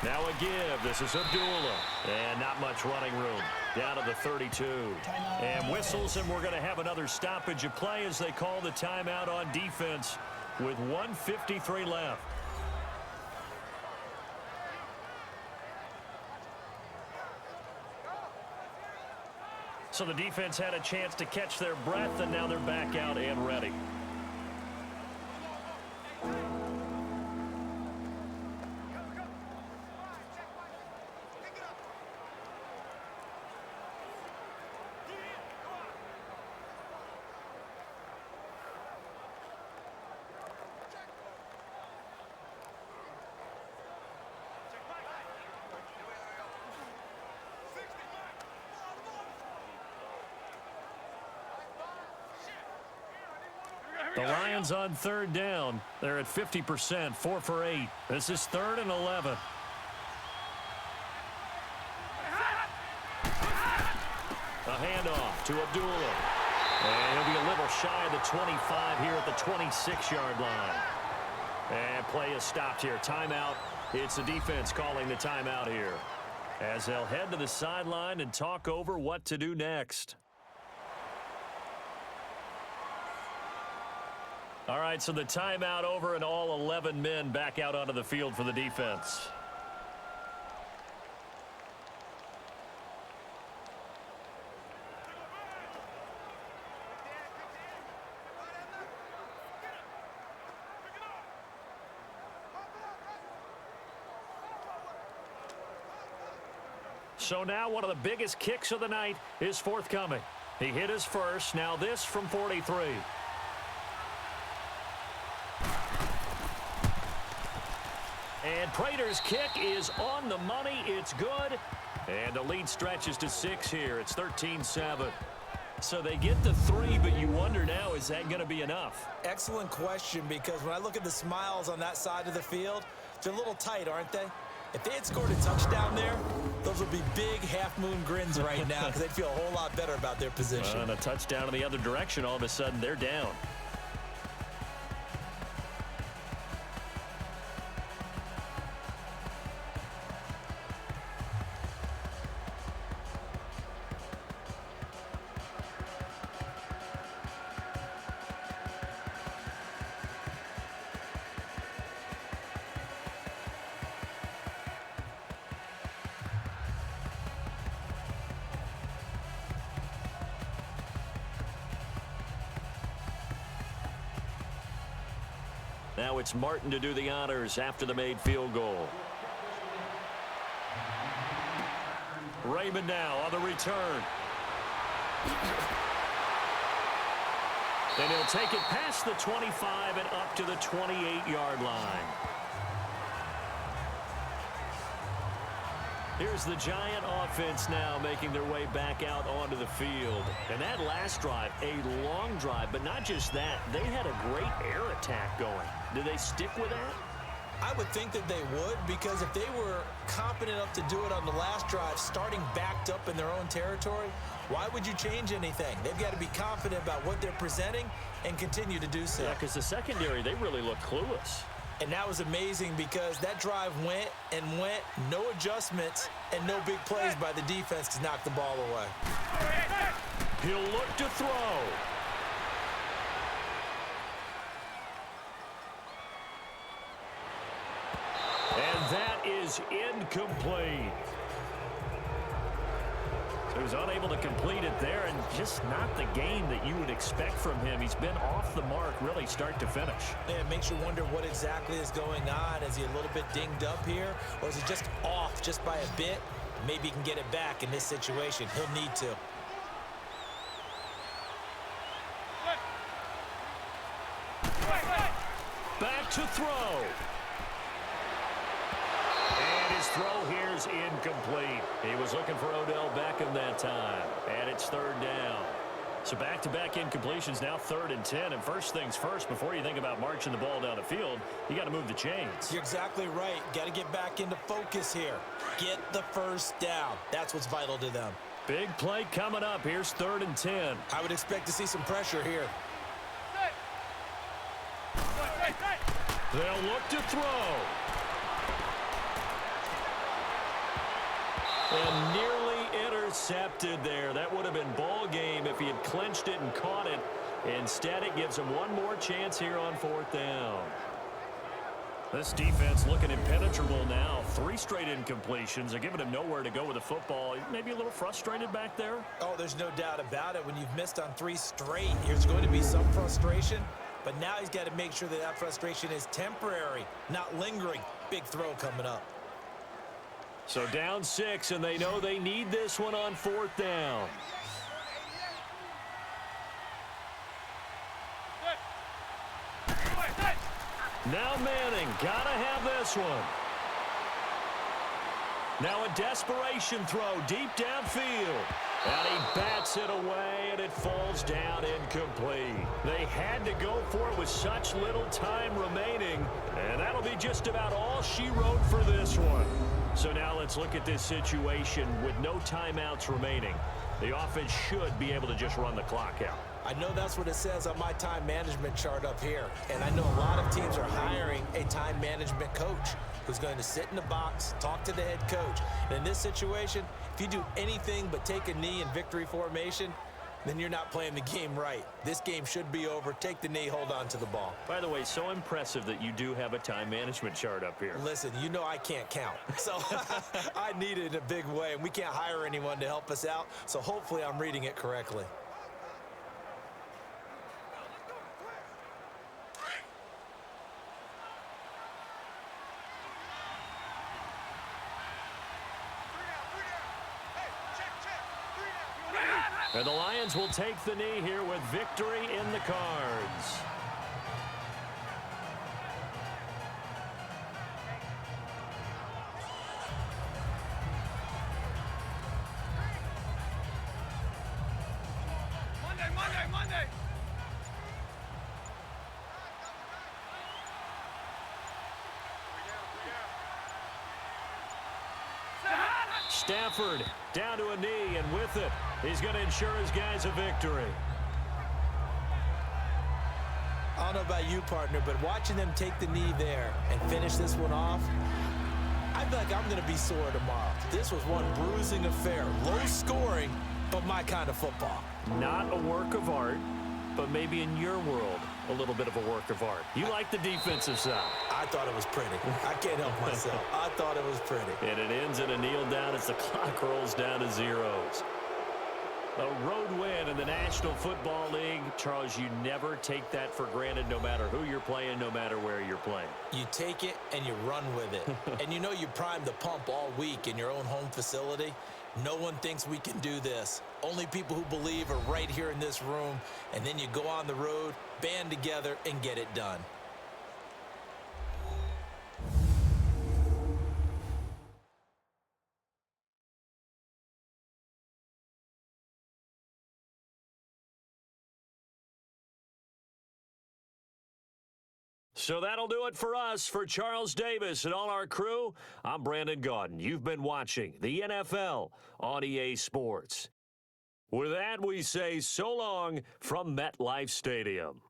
Speaker 2: Now a give. This is Abdullah. And not much running room. Down to the 32. And whistles, and we're going to have another stoppage of play as they call the timeout on defense with 1:53 left. So the defense had a chance to catch their breath, and now they're back out and ready. The Lions on 3rd down. They're at 50%, 4 for 8. This is 3rd and 11. A handoff to Abdullah. And he'll be a little shy of the 25 here at the 26-yard line. And play is stopped here. Timeout. It's the defense calling the timeout here, as they'll head to the sideline and talk over what to do next. All right, so the timeout over and all 11 men back out onto the field for the defense. So now one of the biggest kicks of the night is forthcoming. He hit his first. Now this from 43. And Prater's kick is on the money. It's good. And the lead stretches to 6 here. It's 13-7. So they get the 3, but you wonder now, is that going to be enough?
Speaker 3: Excellent question, because when I look at the smiles on that side of the field, they're a little tight, aren't they? If they had scored a touchdown there, those would be big half-moon grins right now because they'd feel a whole lot better about their position.
Speaker 2: And a touchdown in the other direction, all of a sudden they're down. Now it's Martin to do the honors after the made field goal. Raymond now on the return. And he'll take it past the 25 and up to the 28-yard line. Here's the Giant offense now making their way back out onto the field. And that last drive, a long drive, but not just that. They had a great air attack going. Do they stick with that?
Speaker 3: I would think that they would, because if they were competent enough to do it on the last drive, starting backed up in their own territory, why would you change anything? They've got to be confident about what they're presenting and continue to do so.
Speaker 2: Yeah, because the secondary, they really look clueless.
Speaker 3: And that was amazing because that drive went and went, no adjustments, and no big plays by the defense to knock the ball away.
Speaker 2: He'll look to throw. And that is incomplete. So he was unable to complete it there, and just not the game that you would expect from him. He's been off the mark really start to finish.
Speaker 3: Yeah, it makes you wonder what exactly is going on. Is he a little bit dinged up here, or is he just off just by a bit? Maybe he can get it back in this situation. He'll need to.
Speaker 2: Back to throw. And his throw here is incomplete. He was looking for Odell Beckham that time. And it's third down. So back-to-back incompletions, now 3rd and 10. And first things first, before you think about marching the ball down the field, you got to move the chains.
Speaker 3: You're exactly right. Got to get back into focus here. Get the first down. That's what's vital to them.
Speaker 2: Big play coming up. Here's 3rd and 10.
Speaker 3: I would expect to see some pressure here.
Speaker 2: They'll look to throw. And nearly intercepted there. That would have been ball game if he had clinched it and caught it. Instead, it gives him one more chance here on 4th down. This defense looking impenetrable now. 3 straight incompletions. They're giving him nowhere to go with the football. Maybe a little frustrated back there.
Speaker 3: Oh, there's no doubt about it. When you've missed on 3 straight, there's going to be some frustration. But now he's got to make sure that that frustration is temporary, not lingering. Big throw coming up.
Speaker 2: So down 6, and they know they need this one on 4th down. Now Manning, gotta have this one. Now a desperation throw deep downfield. And he bats it away, and it falls down incomplete. They had to go for it with such little time remaining, and that'll be just about all she wrote for this one. So now let's look at this situation with no timeouts remaining. The offense should be able to just run the clock out.
Speaker 3: I know that's what it says on my time management chart up here. And I know a lot of teams are hiring a time management coach who's going to sit in the box, talk to the head coach. And in this situation, if you do anything but take a knee in victory formation, then you're not playing the game right. This game should be over. Take the knee, hold on to the ball.
Speaker 2: By the way, so impressive that you do have a time management chart up here.
Speaker 3: Listen, you know I can't count. So I need it in a big way, and we can't hire anyone to help us out. So hopefully I'm reading it correctly.
Speaker 2: And the Lions will take the knee here with victory in the cards.
Speaker 4: Monday.
Speaker 2: Stafford down to a knee, and with it, he's going to ensure his guys a victory.
Speaker 3: I don't know about you, partner, but watching them take the knee there and finish this one off, I feel like I'm going to be sore tomorrow. This was one bruising affair. Low scoring, but my kind of football.
Speaker 2: Not a work of art, but maybe in your world, a little bit of a work of art. You like the defensive side.
Speaker 3: I thought it was pretty. I can't help myself. I thought it was pretty.
Speaker 2: And it ends in a kneel down as the clock rolls down to zeros. A road win in the National Football League. Charles, you never take that for granted, no matter who you're playing, no matter where you're playing.
Speaker 3: You take it and you run with it. And you know you primed the pump all week in your own home facility. No one thinks we can do this. Only people who believe are right here in this room. And then you go on the road, band together, and get it done.
Speaker 2: So that'll do it for us. For Charles Davis and all our crew, I'm Brandon Gaudin. You've been watching the NFL on EA Sports. With that, we say so long from MetLife Stadium.